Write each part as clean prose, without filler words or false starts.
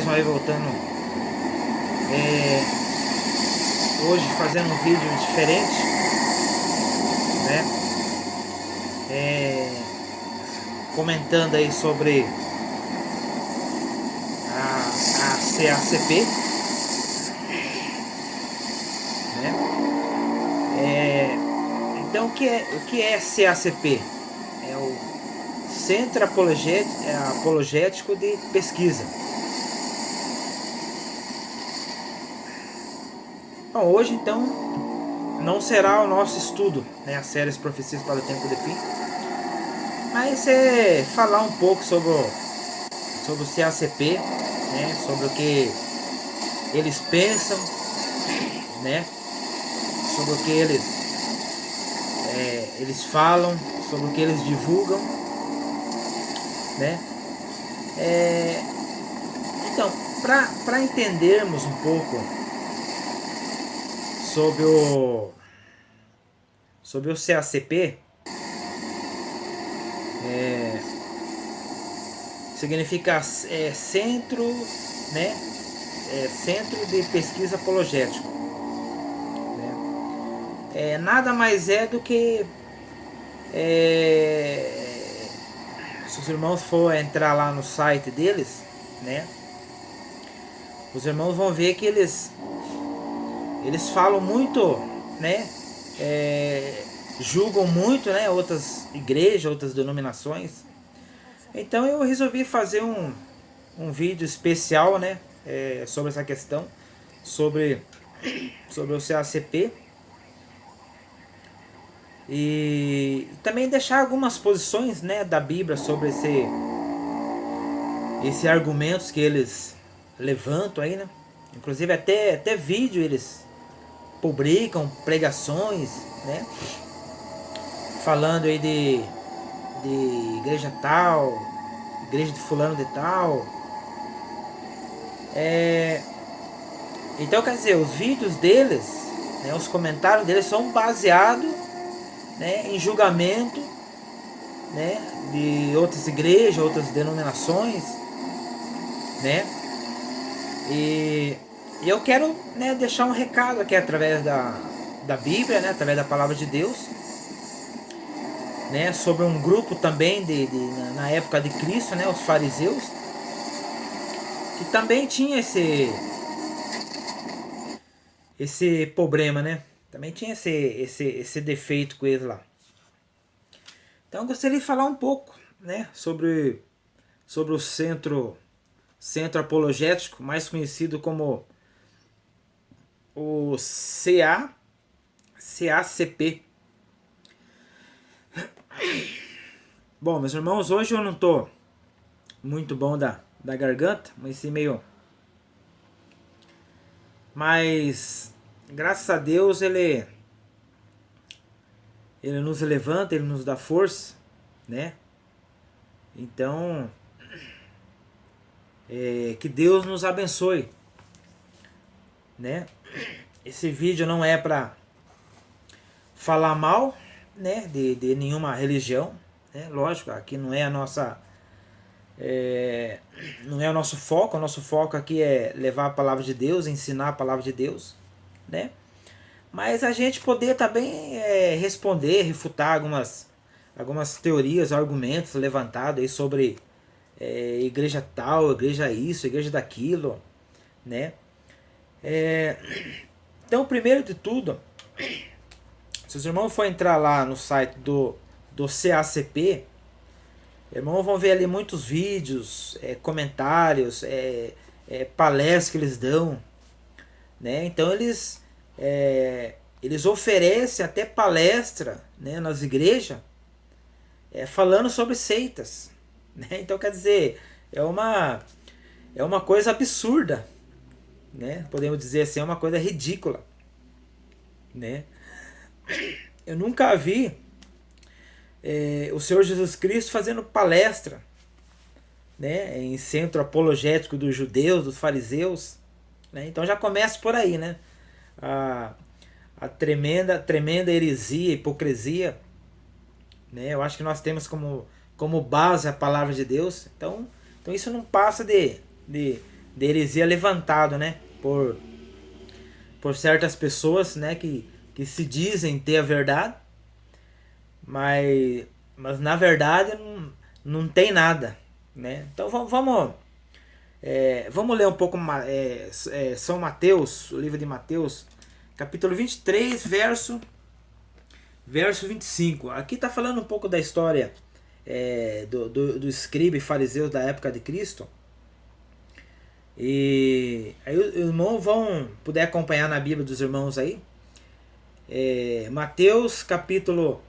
mais uma vez voltando, hoje fazendo um vídeo diferente, né? Comentando aí sobre a CACP, né? Então o que é CACP? É o Centro Apologético de Pesquisa. Bom, hoje então não será o nosso estudo, né, a série Profecias para o Tempo de Fim, mas falar um pouco sobre o CACP, né, sobre o que eles pensam, né, sobre o que eles falam, sobre o que eles divulgam, né. Então, para entendermos um pouco sobre o CACP, significa centro, né? Centro de Pesquisa Apologético, né? Nada mais é do que se os irmãos for entrar lá no site deles, né? Os irmãos vão ver que eles falam muito, né? Julgam muito, né? Outras igrejas, outras denominações. Então eu resolvi fazer um vídeo especial, né? Sobre essa questão, sobre o CACP. E também deixar algumas posições, né, da Bíblia sobre esse argumentos que eles levantam aí, né? Inclusive até vídeo eles publicam, pregações, né? Falando aí de igreja tal, igreja de fulano de tal. Então quer dizer, os vídeos deles, né, os comentários deles são baseados, né, em julgamento, né, de outras igrejas, outras denominações, né? E eu quero, né, deixar um recado aqui através da Bíblia, né, através da palavra de Deus, né, sobre um grupo também na época de Cristo, né, os fariseus, que também tinha esse problema, né? Também tinha esse defeito com eles lá. Então eu gostaria de falar um pouco, né, sobre o centro apologético, mais conhecido como o CACP. Bom, meus irmãos, hoje eu não tô muito bom da garganta, mas sim meio... Mas graças a Deus ele nos levanta, ele nos dá força, né? Então, que Deus nos abençoe, né? Esse vídeo não é para falar mal, né, de nenhuma religião, né? Lógico, aqui não é a nossa... não é o nosso foco. O nosso foco aqui é levar a palavra de Deus, ensinar a palavra de Deus, né? Mas a gente poder também responder, refutar algumas teorias, argumentos levantados aí sobre igreja tal, igreja isso, igreja daquilo, né? Então, primeiro de tudo, se os irmãos for entrar lá no site do CACP, irmãos vão ver ali muitos vídeos, comentários, palestras que eles dão, né? Então eles oferecem até palestra, né, nas igrejas, falando sobre seitas, né? Então quer dizer, é uma coisa absurda, né? Podemos dizer assim, é uma coisa ridícula, né? Eu nunca vi o Senhor Jesus Cristo fazendo palestra, né, em centro apologético dos judeus, dos fariseus, né? Então já começa por aí, né? A tremenda heresia, hipocrisia, né? Eu acho que nós temos como base a palavra de Deus. Então isso não passa de de heresia levantado, né, por certas pessoas, né, que se dizem ter a verdade, mas na verdade não tem nada, né? Então vamos ler um pouco São Mateus, o livro de Mateus, capítulo 23, verso 25. Aqui está falando um pouco da história do escriba e fariseu da época de Cristo. E aí os irmãos vão poder acompanhar na Bíblia dos irmãos aí. Mateus capítulo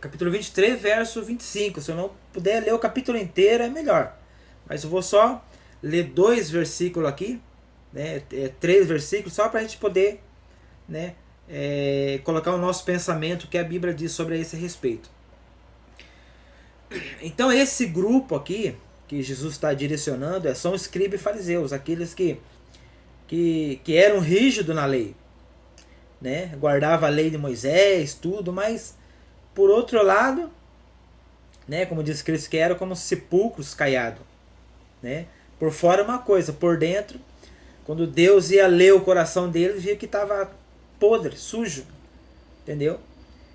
23, verso 25. Se eu não puder ler o capítulo inteiro é melhor. Mas eu vou só ler 2 versículos aqui, né, 3 versículos, só para a gente poder, né, colocar o nosso pensamento, que a Bíblia diz sobre esse respeito. Então esse grupo aqui, que Jesus está direcionando, são escribas e fariseus, aqueles que eram rígidos na lei, né, guardava a lei de Moisés, tudo, mas por outro lado, né, como diz Cristo, que eram como sepulcros caiados, né? Por fora uma coisa, por dentro, quando Deus ia ler o coração deles, via que estava podre, sujo, entendeu?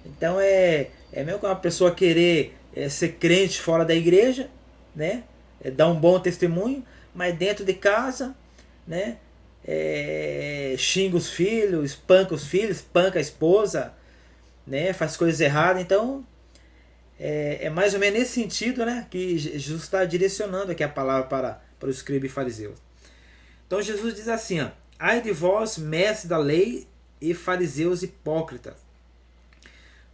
Então é mesmo que uma pessoa querer ser crente fora da igreja, né? Dar um bom testemunho, mas dentro de casa, né? Xinga os filhos, espanca a esposa, né? Faz coisas erradas. Então é mais ou menos nesse sentido, né, que Jesus está direcionando aqui a palavra para os escribas e fariseus. Então Jesus diz assim, ó: ai de vós, mestres da lei e fariseus hipócritas,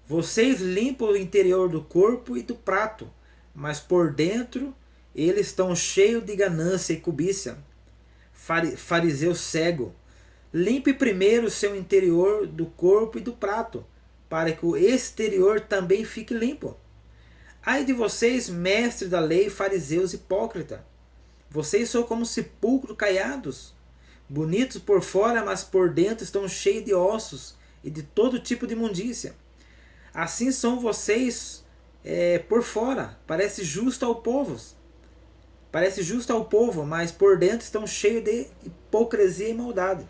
vocês limpam o interior do corpo e do prato, mas por dentro eles estão cheios de ganância e cobiça. Fariseu cego, limpe primeiro o seu interior do corpo e do prato, para que o exterior também fique limpo. Ai de vocês, mestres da lei, fariseus hipócritas, vocês são como sepulcros caiados, bonitos por fora, mas por dentro estão cheios de ossos e de todo tipo de imundícia. Assim são vocês por fora, parece justo ao povo, mas por dentro estão cheios de hipocrisia e maldade.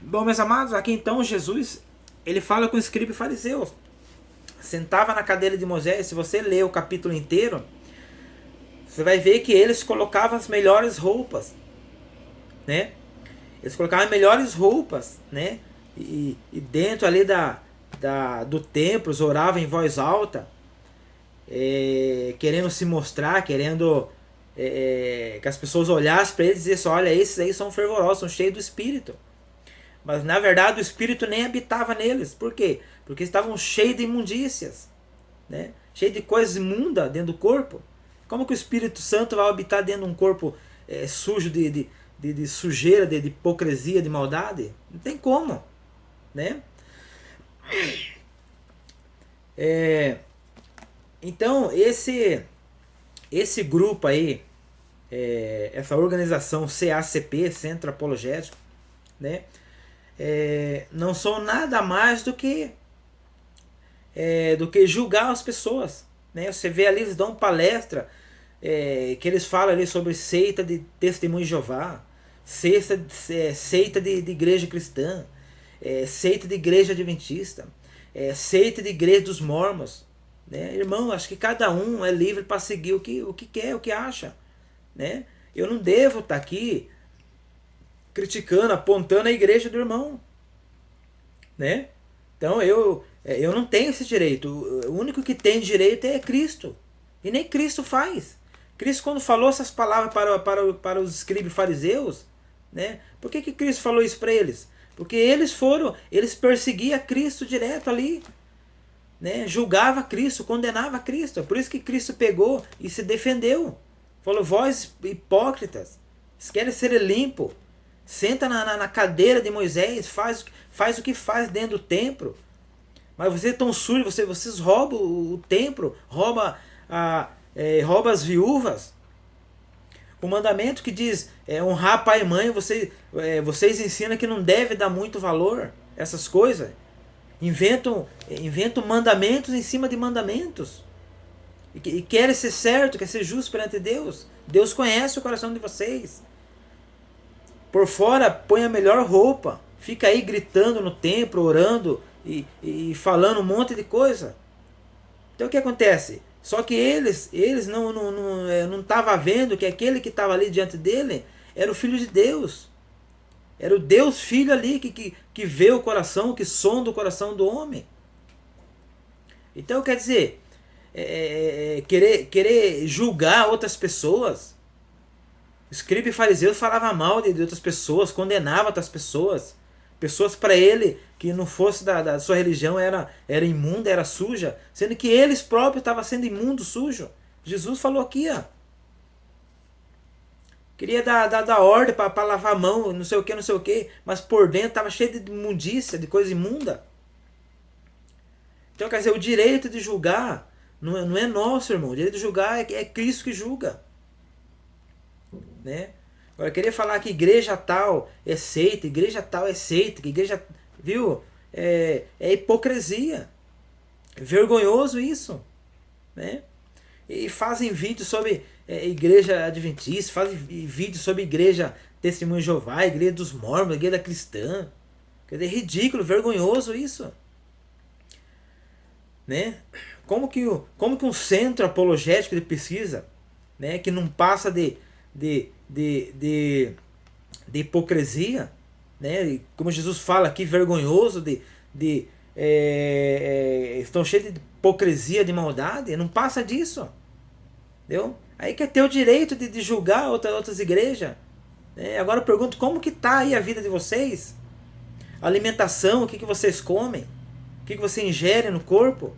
Bom, meus amados, aqui então Jesus, ele fala com o escriba e fariseu. Sentava na cadeira de Moisés. Se você ler o capítulo inteiro, você vai ver que eles colocavam as melhores roupas, né? Eles colocavam as melhores roupas, né? E dentro ali do templo, eles oravam em voz alta, querendo se mostrar, querendo que as pessoas olhassem para eles e dissessem: olha, esses aí são fervorosos, são cheios do Espírito. Mas na verdade o Espírito nem habitava neles. Por quê? Porque estavam cheios de imundícias, né? Cheios de coisas imundas dentro do corpo. Como que o Espírito Santo vai habitar dentro de um corpo sujo de sujeira, de hipocrisia, de maldade? Não tem como, né? Então esse grupo aí, essa organização CACP, Centro Apologético, né? Não são nada mais do que julgar as pessoas, né? Você vê ali, eles dão palestra, que eles falam ali sobre seita de Testemunho de Jeová, seita de igreja cristã, seita de igreja adventista, seita de igreja dos mormons, né? Irmão, acho que cada um é livre para seguir o que quer, o que acha, né? Eu não devo estar aqui criticando, apontando a igreja do irmão, né? Então eu não tenho esse direito. O único que tem direito é Cristo, e nem Cristo faz. Cristo, quando falou essas palavras para os escribas e fariseus, né? Por que Cristo falou isso para eles? Porque eles perseguiam Cristo direto ali, né? Julgava Cristo, condenava Cristo. Por isso que Cristo pegou e se defendeu. Falou: vós hipócritas, vocês querem ser limpo, senta na cadeira de Moisés, faz o que faz dentro do templo, mas vocês estão sujos, vocês roubam o templo, roubam as viúvas. O mandamento que diz honrar pai e mãe, vocês ensinam que não deve dar muito valor a essas coisas. Inventam mandamentos em cima de mandamentos. e querem ser certo, querem ser justos perante Deus. Deus conhece o coração de vocês. Por fora, põe a melhor roupa, fica aí gritando no templo, orando e falando um monte de coisa. Então o que acontece? Só que eles não estavam vendo que aquele que estava ali diante dele era o Filho de Deus. Era o Deus Filho ali que vê o coração, que sonda o coração do homem. Então quer dizer, querer julgar outras pessoas. Escriba e fariseu falava mal de outras pessoas, condenava outras pessoas. Pessoas para ele que não fosse da sua religião era imunda, era suja, sendo que eles próprios estavam sendo imundo, sujo. Jesus falou aqui, ó. Queria dar ordem para lavar a mão, não sei o que, mas por dentro estava cheio de imundícia, de coisa imunda. Então, quer dizer, o direito de julgar não é nosso, irmão. O direito de julgar é Cristo que julga. Né? Agora, eu queria falar que igreja tal é seita, que igreja, viu? É hipocrisia. É vergonhoso isso. Né? E fazem vídeos sobre igreja adventista, fazem vídeos sobre igreja Testemunho de Jeová, igreja dos Mormons, igreja cristã. Quer dizer, é ridículo, vergonhoso isso. Né? Como que um centro apologético de pesquisa, né, que não passa de hipocrisia, né, e como Jesus fala aqui, vergonhoso, estão cheios de hipocrisia, de maldade, não passa disso. Entendeu? Aí quer ter o direito de julgar outras igrejas. Né? Agora eu pergunto, como que está aí a vida de vocês? A alimentação, o que vocês comem? O que você ingere no corpo?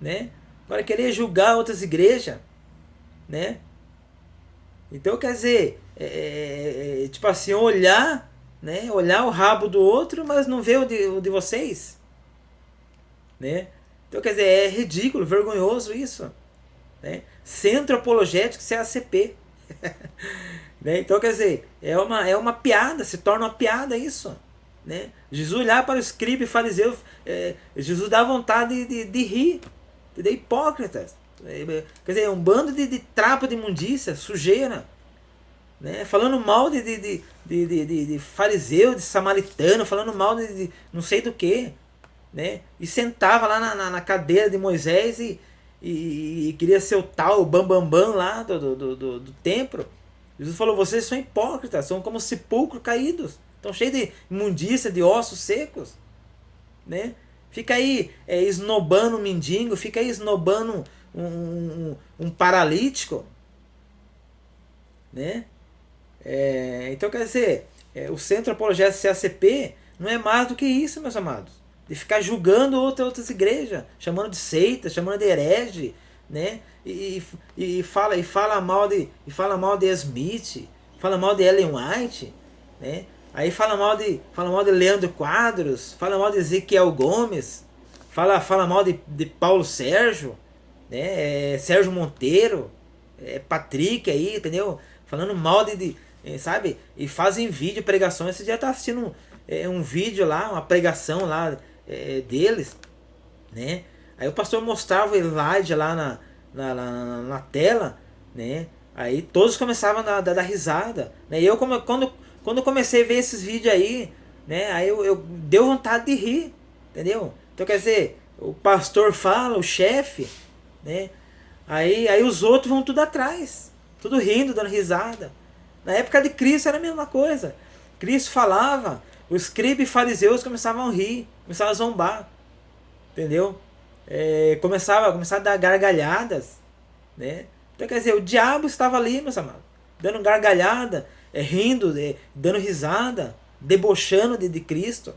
Né? Agora querer julgar outras igrejas, né? Então quer dizer, tipo assim, olhar, né? Olhar o rabo do outro, mas não ver o de vocês, né? Então quer dizer, é ridículo, vergonhoso isso, né? Centro Apologético CACP. Né? Então quer dizer, é uma piada, se torna uma piada isso. Né? Jesus olhar para o escriba e fariseu, Jesus dá vontade de rir, de hipócritas. Quer dizer, um bando de trapo de imundícia, sujeira. Né? Falando mal de fariseu, de samaritano, falando mal de não sei do que. Né? E sentava lá na cadeira de Moisés e queria ser o tal bambambam lá do templo. Jesus falou, vocês são hipócritas, são como sepulcros caídos, estão cheios de imundícia, de ossos secos. Né? Fica aí esnobando um mendigo, fica aí esnobando um paralítico. Né? Então quer dizer, o Centro Apologético CACP não é mais do que isso, meus amados. De ficar julgando outras igrejas, chamando de seita, chamando de herege, né? E fala mal de Smith, fala mal de Ellen White, né? Aí fala mal de Leandro Quadros, fala mal de Ezequiel Gomes, fala mal de Paulo Sérgio, né? Sérgio Monteiro, Patrick aí, entendeu? Falando mal sabe? E fazem vídeo, pregações. Você já tá assistindo um vídeo lá, uma pregação lá deles, né? Aí o pastor mostrava o slide lá na tela, né? Aí todos começavam a dar risada, né? E eu quando comecei a ver esses vídeos aí, né? Aí eu deu vontade de rir, entendeu? Então quer dizer, o pastor fala, o chefe, né? Aí os outros vão tudo atrás, tudo rindo, dando risada. Na época de Cristo era a mesma coisa. Cristo falava, os escribas e fariseus começavam a rir, começavam a zombar, entendeu? Começava a dar gargalhadas, né? Então quer dizer, o diabo estava ali, meus amados, dando gargalhada, rindo, dando risada, debochando de Cristo,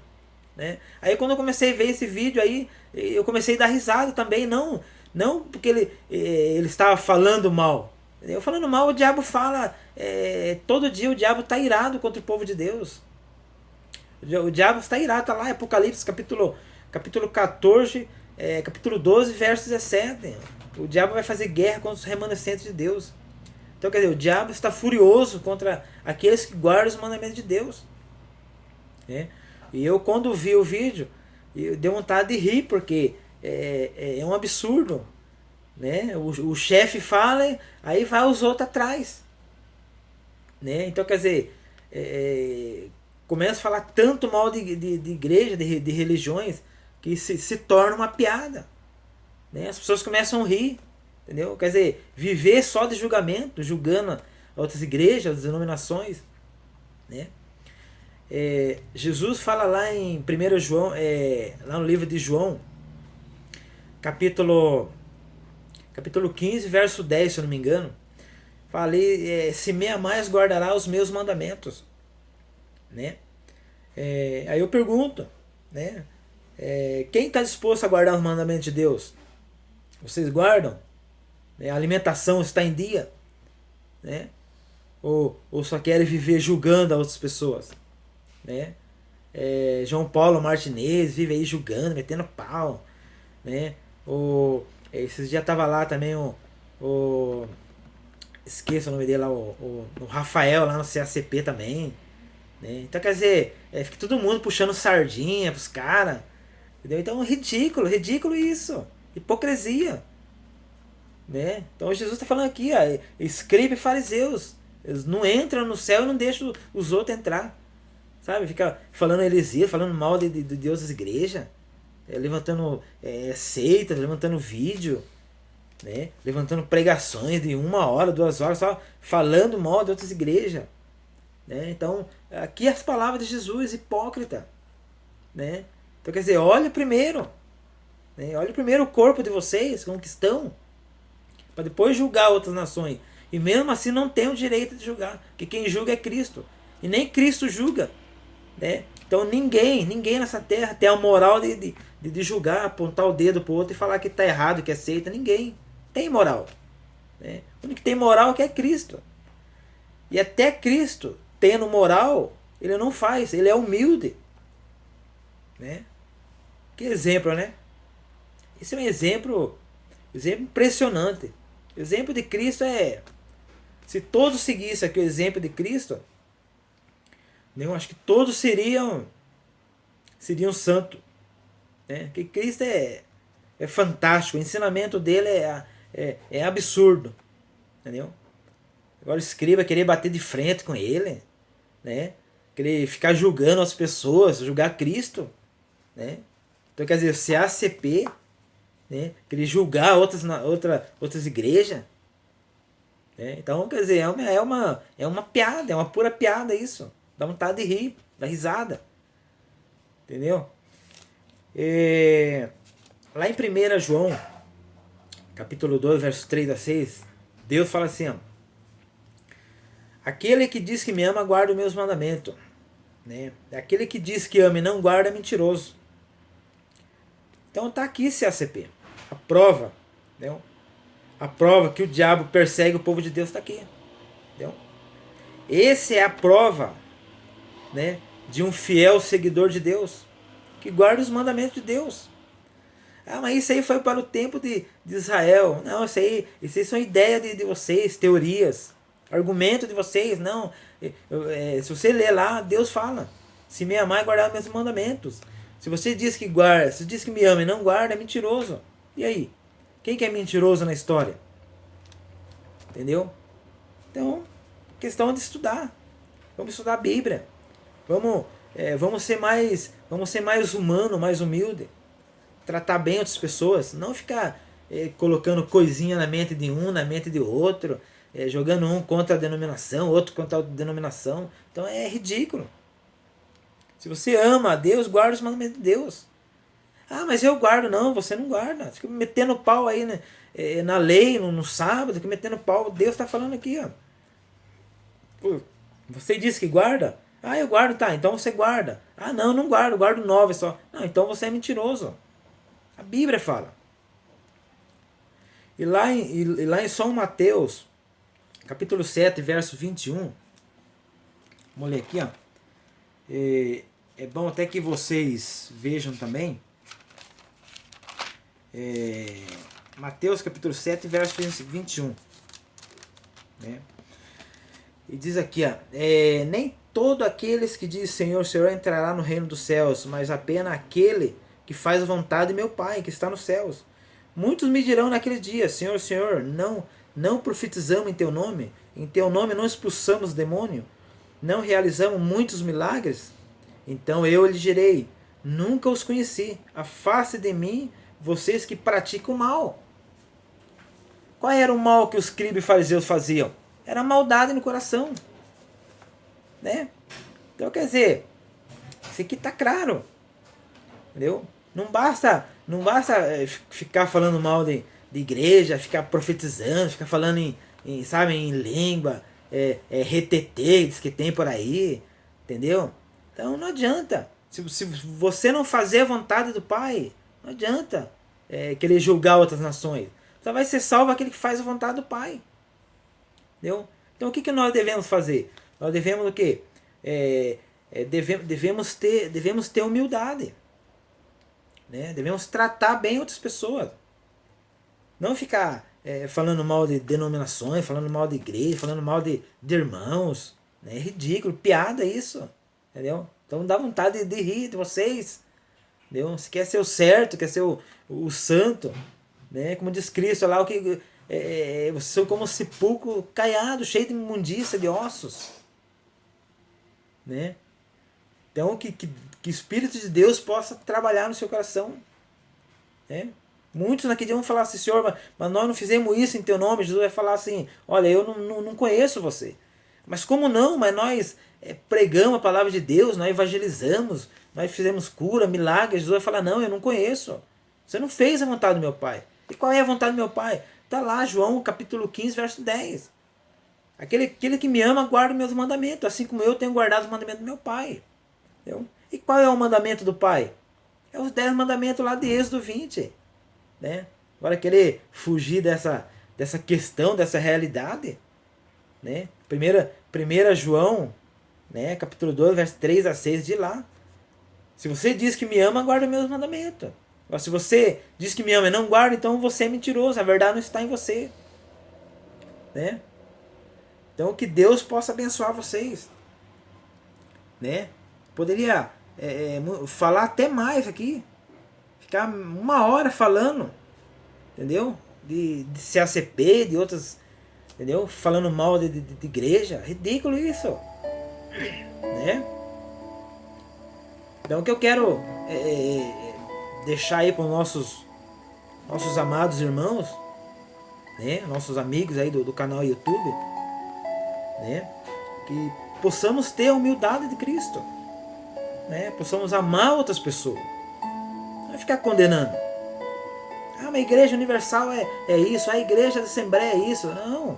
né? Aí quando eu comecei a ver esse vídeo aí, eu comecei a dar risada também, não porque ele estava falando mal. Eu falando mal, o diabo fala, todo dia o diabo está irado contra o povo de Deus. O diabo está irado, está lá em Apocalipse capítulo 14, capítulo 12, verso 17. O diabo vai fazer guerra contra os remanescentes de Deus. Então quer dizer, o diabo está furioso contra aqueles que guardam os mandamentos de Deus. Né? E eu quando vi o vídeo, eu dei vontade de rir, porque é um absurdo. né? O chefe fala, aí vai os outros atrás, né? Então, quer dizer, começa a falar tanto mal de igreja, de religiões, que se torna uma piada, né? As pessoas começam a rir, entendeu? Quer dizer, viver só de julgamento, julgando outras igrejas, outras denominações, né? Jesus fala lá em 1 João, lá no livro de João, capítulo 15, verso 10, se eu não me engano. Falei, se me amais, guardará os meus mandamentos, né? Aí eu pergunto, né? Quem está disposto a guardar os mandamentos de Deus? Vocês guardam? A alimentação está em dia, né? Ou só querem viver julgando as outras pessoas, né? João Paulo Martinez vive aí julgando, metendo pau, né? Esses dias tava lá também o esqueça o nome dele lá, o Rafael lá no CACP também, né? Então quer dizer, fica todo mundo puxando sardinha pros caras, entendeu? Então ridículo isso, hipocrisia, né? Então Jesus está falando aqui, ó, escriba e fariseus, eles não entram no céu e não deixam os outros entrar, sabe? Fica falando heresia, falando mal de Deus das igrejas, levantando seitas, levantando vídeo, né? Levantando pregações de 1 hora, 2 horas, só falando mal de outras igrejas, né? Então, aqui as palavras de Jesus, hipócrita, né? Então, quer dizer, olha primeiro, né? Olha primeiro o corpo de vocês, como que estão, para depois julgar outras nações. E mesmo assim não tem o direito de julgar, porque quem julga é Cristo, e nem Cristo julga, né? Então ninguém nessa terra tem a moral de julgar, apontar o dedo pro outro e falar que está errado, que é seita. Ninguém tem moral, né? O único que tem moral é Cristo. E até Cristo, tendo moral, ele não faz, ele é humilde, né? Que exemplo, né? Esse é um exemplo impressionante. O exemplo de Cristo se todos seguissem aqui o exemplo de Cristo, eu acho que todos seriam santos, né? Porque Cristo é fantástico, o ensinamento dele é absurdo, entendeu? Agora o escriba querer bater de frente com ele, né? Querer ficar julgando as pessoas, julgar Cristo, né? Então quer dizer, o CACP, né? Querer julgar outras igrejas, né? Então quer dizer, é uma piada, é uma pura piada isso. Dá vontade de rir, dá risada, entendeu? Lá em 1 João, capítulo 2, versos 3 a 6, Deus fala assim, ó, aquele que diz que me ama, guarda os meus mandamentos, né? Aquele que diz que ama e não guarda é mentiroso. Então tá aqui CACP, a prova, entendeu? A prova que o diabo persegue o povo de Deus está aqui, entendeu? Essa é a prova, né, de um fiel seguidor de Deus, que guarda os mandamentos de Deus. Mas isso aí foi para o tempo de Israel. Não, isso aí são ideias de vocês, teorias, argumento de vocês. Não, se você ler lá, Deus fala, se me amar, guardar os meus mandamentos. Se você diz que guarda, se diz que me ama e não guarda, é mentiroso. E aí? Quem que é mentiroso na história? Entendeu? Então, questão de estudar. Vamos estudar a Bíblia. Vamos ser mais humano, mais humilde. Tratar bem outras pessoas. Não ficar colocando coisinha na mente de um, na mente de outro. Jogando um contra a denominação, outro contra a denominação. Então é ridículo. Se você ama a Deus, guarda os mandamentos de Deus. Mas eu guardo. Não, você não guarda. Você fica metendo pau aí, né, na lei, no sábado, fica metendo pau. Deus está falando aqui, ó. Você disse que guarda? Eu guardo, tá, então você guarda. Não guardo, guardo 9 só. Não, então você é mentiroso. A Bíblia fala. E lá em São Mateus, capítulo 7, verso 21, vamos ler aqui, ó. É bom até que vocês vejam também. Mateus capítulo 7, verso 21. Né? E diz aqui, ó, nem todo aqueles que diz Senhor, Senhor entrará no reino dos céus, mas apenas aquele que faz a vontade de meu Pai que está nos céus. Muitos me dirão naquele dia: Senhor, Senhor, não profetizamos em teu nome não expulsamos demônio, não realizamos muitos milagres? Então eu lhe direi: nunca os conheci, afaste de mim, vocês que praticam o mal. Qual era o mal que os escribas e fariseus faziam? Era maldade no coração, né? Então quer dizer, isso aqui está claro, entendeu? Não basta ficar falando mal de igreja, ficar profetizando, ficar falando sabe, em língua, retetê, diz que tem por aí, entendeu? Então não adianta. Se você não fazer a vontade do Pai, não adianta querer julgar outras nações. Só vai ser salvo aquele que faz a vontade do Pai. Entendeu? Então o que nós devemos fazer? Nós devemos o quê? Devemos ter humildade. Né? Devemos tratar bem outras pessoas. Não ficar falando mal de denominações, falando mal de igreja, falando mal de irmãos. Né? É ridículo, piada isso. Entendeu? Então dá vontade de rir de vocês. Entendeu? Você quer ser o certo, quer ser o santo. Né? Como diz Cristo lá, vocês são como sepulcro caiado, cheio de imundícia, de ossos. Né? Então que o Espírito de Deus possa trabalhar no seu coração. Né? Muitos naquele dia vão falar assim: Senhor, mas nós não fizemos isso em teu nome. Jesus vai falar assim: olha, eu não conheço você. Mas como não? Mas nós pregamos a palavra de Deus, nós evangelizamos, nós fizemos cura, milagres. Jesus vai falar: não, eu não conheço. Você não fez a vontade do meu Pai. E qual é a vontade do meu Pai? Está lá, João capítulo 15, verso 10. Aquele que me ama guarda os meus mandamentos, assim como eu tenho guardado os mandamentos do meu Pai. Entendeu? E qual é o mandamento do Pai? É os 10 mandamentos lá de Êxodo 20. Né? Agora querer fugir dessa questão, dessa realidade. Né? Primeira João, né? Capítulo 2, verso 3 a 6, de lá. Se você diz que me ama, guarda meus mandamentos. Agora, se você diz que me ama e não guarda, então você é mentiroso. A verdade não está em você. Né? Então que Deus possa abençoar vocês. Né? Poderia falar até mais aqui. Ficar 1 hora falando. Entendeu? De CACP, de outras. Entendeu? Falando mal de igreja. Ridículo isso. Né? Então o que eu quero deixar aí para os nossos amados irmãos, né? Nossos amigos aí do canal YouTube, né? Que possamos ter a humildade de Cristo, né? Possamos amar outras pessoas, não ficar condenando. Uma igreja universal é isso, a igreja da Assembleia é isso. Não,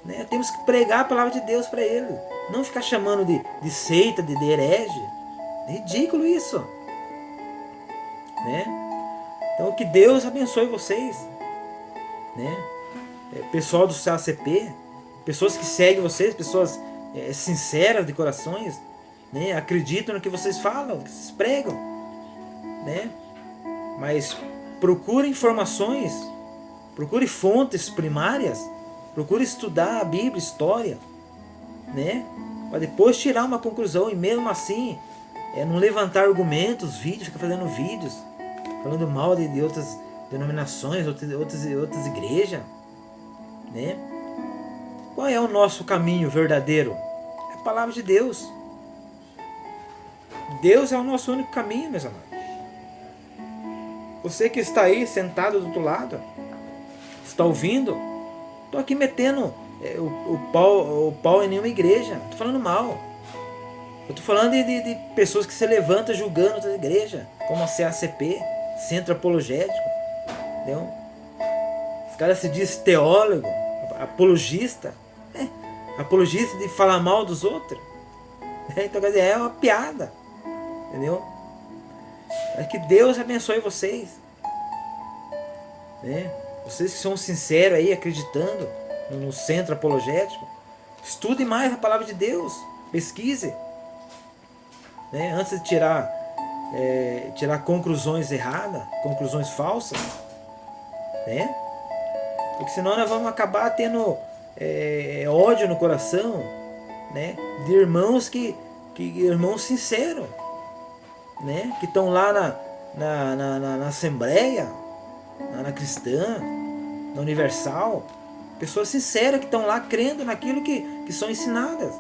né? Temos que pregar a palavra de Deus para ele, não ficar chamando de seita, de herege. É ridículo isso, né? Então que Deus abençoe vocês, né? Pessoal do CACP, pessoas que seguem vocês, pessoas sinceras de corações, né? Acreditam no que vocês falam, que vocês pregam, né? Mas procure informações, procure fontes primárias, procure estudar a Bíblia, história, né? Para depois tirar uma conclusão. E mesmo assim não levantar argumentos, vídeos, ficar fazendo vídeos falando mal de outras denominações, outras igrejas, né? Qual é o nosso caminho verdadeiro? É a palavra de Deus. Deus é o nosso único caminho, meus amados. Você que está aí sentado do outro lado, está ouvindo, estou aqui metendo o pau em nenhuma igreja, estou falando mal. Eu estou falando de pessoas que se levantam julgando outra igreja, como a CACP, Centro Apologético. Entendeu? Os caras se dizem teólogo, apologista. Apologista de falar mal dos outros. Então, quer dizer, é uma piada. Entendeu? É que Deus abençoe vocês. Né? Vocês que são sinceros aí, acreditando no Centro Apologético. Estude mais a palavra de Deus. Pesquise. Né? Antes de tirar conclusões erradas, conclusões falsas, né? Porque senão nós vamos acabar tendo ódio no coração, né? De irmãos irmãos sinceros, né? Que estão lá na Assembleia, na cristã, na universal. Pessoas sinceras que estão lá crendo naquilo que são ensinadas.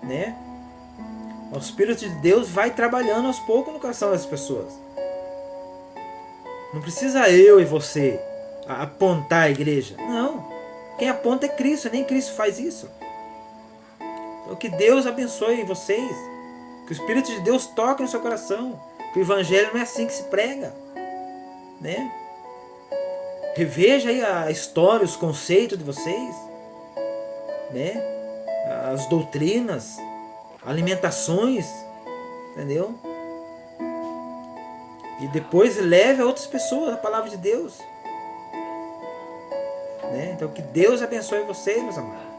Né? O Espírito de Deus vai trabalhando aos poucos no coração das pessoas. Não precisa eu e você apontar a igreja. Não. Quem aponta é Cristo, nem Cristo faz isso. Então que Deus abençoe vocês. Que o Espírito de Deus toque no seu coração. Que o Evangelho não é assim que se prega. Né? Reveja aí a história, os conceitos de vocês. Né? As doutrinas, alimentações. Entendeu? E depois leve a outras pessoas a palavra de Deus. Né? Então que Deus abençoe vocês, meus amados.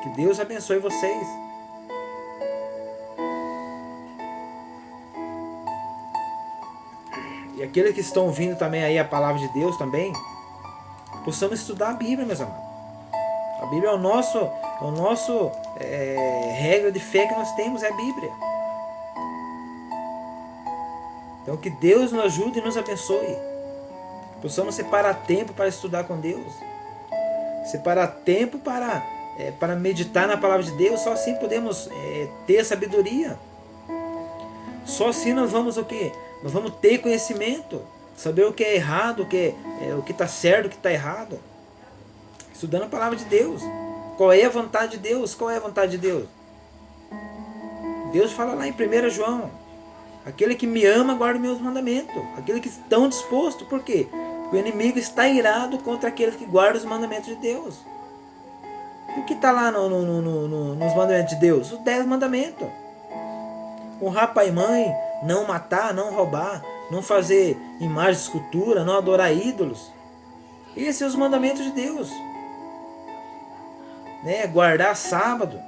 Que Deus abençoe vocês. E aqueles que estão ouvindo também aí a palavra de Deus também, possamos estudar a Bíblia, meus amados. A Bíblia é o nosso regra de fé que nós temos, é a Bíblia. Então que Deus nos ajude e nos abençoe. Possamos separar tempo para estudar com Deus. Separar tempo para meditar na palavra de Deus. Só assim podemos ter sabedoria. Só assim nós vamos o quê? Nós vamos ter conhecimento. Saber o que é errado, o que está certo, o que está errado. Estudando a palavra de Deus. Qual é a vontade de Deus? Qual é a vontade de Deus? Deus fala lá em 1 João. Aquele que me ama guarda meus mandamentos. Aquele que estão disposto. Por quê? Porque o inimigo está irado contra aqueles que guardam os mandamentos de Deus. E o que está lá nos mandamentos de Deus? Os 10 mandamentos. Honrar pai e mãe, não matar, não roubar, não fazer imagem de escultura, não adorar ídolos. Esses são os mandamentos de Deus. Né? Guardar sábado.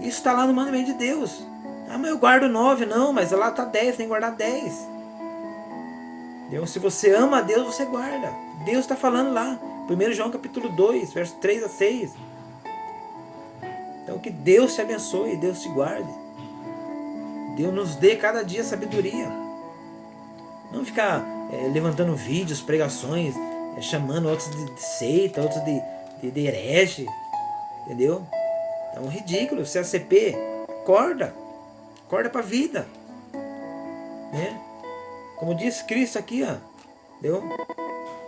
Isso está lá no mandamento de Deus. Ah, mas eu guardo 9. Não, mas lá está 10, tem que guardar 10. Então, se você ama a Deus, você guarda. Deus está falando lá. 1 João capítulo 2, versos 3 a 6. Então que Deus te abençoe, Deus te guarde. Deus nos dê cada dia sabedoria. Não ficar levantando vídeos, pregações, chamando outros de seita, outros de herege. Entendeu? Então ridículo. Se é CP, acorda. Acorda para a vida. Né? Como diz Cristo aqui, ó. Entendeu?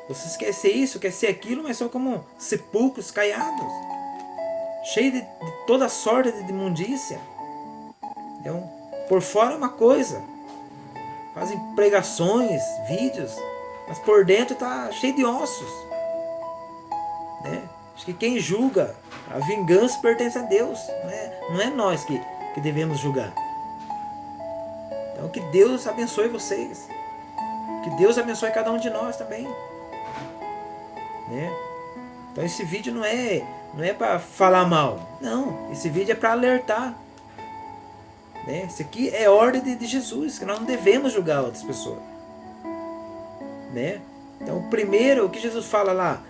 Vocês querem ser isso, querem ser aquilo, mas são como sepulcros caiados. Cheios de toda sorte de imundícia. Entendeu? Por fora é uma coisa. Fazem pregações, vídeos. Mas por dentro está cheio de ossos. Né? Acho que quem julga, a vingança pertence a Deus. Não é nós que devemos julgar. Então que Deus abençoe vocês. Que Deus abençoe cada um de nós também. Né? Então esse vídeo não é para falar mal. Não, esse vídeo é para alertar. Né? Isso aqui é ordem de Jesus, que nós não devemos julgar outras pessoas. Né? Então primeiro, o que Jesus fala lá,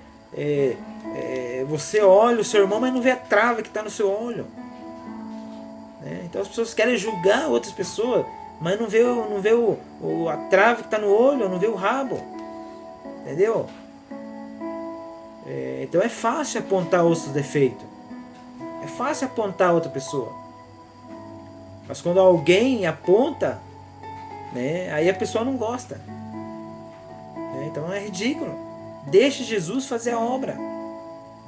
você olha o seu irmão, mas não vê a trava que está no seu olho. Né? Então as pessoas querem julgar outras pessoas, mas não vê a trave que está no olho, não vê o rabo. Entendeu? Então é fácil apontar outros defeitos. É fácil apontar outra pessoa. Mas quando alguém aponta, né, aí a pessoa não gosta. Né? Então é ridículo. Deixe Jesus fazer a obra.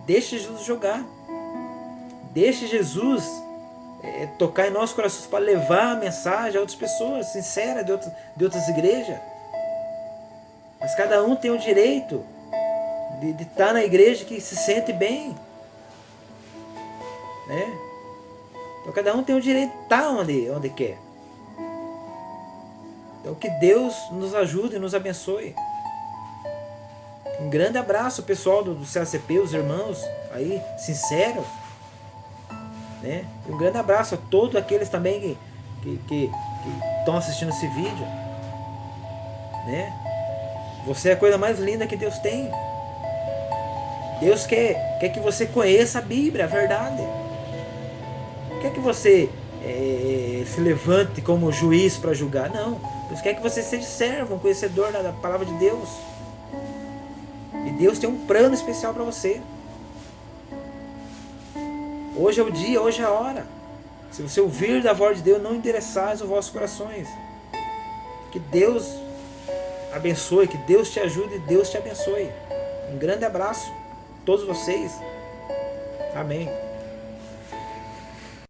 Deixe Jesus jogar. Deixe Jesus tocar em nossos corações para levar a mensagem a outras pessoas sinceras de outras igrejas. Mas cada um tem o direito de estar na igreja que se sente bem. Né? Então cada um tem o direito de estar onde quer. Então que Deus nos ajude e nos abençoe. Um grande abraço pessoal do CACP, os irmãos aí, sinceros. Né? Um grande abraço a todos aqueles também que estão assistindo esse vídeo. Né? Você é a coisa mais linda que Deus tem. Deus quer que você conheça a Bíblia, a verdade. Quer que você se levante como juiz para julgar. Não. Deus quer que você seja servo, um conhecedor da palavra de Deus. E Deus tem um plano especial para você. Hoje é o dia, hoje é a hora. Se você ouvir da voz de Deus, não endereçais os vossos corações. Que Deus abençoe, que Deus te ajude e Deus te abençoe. Um grande abraço a todos vocês. Amém.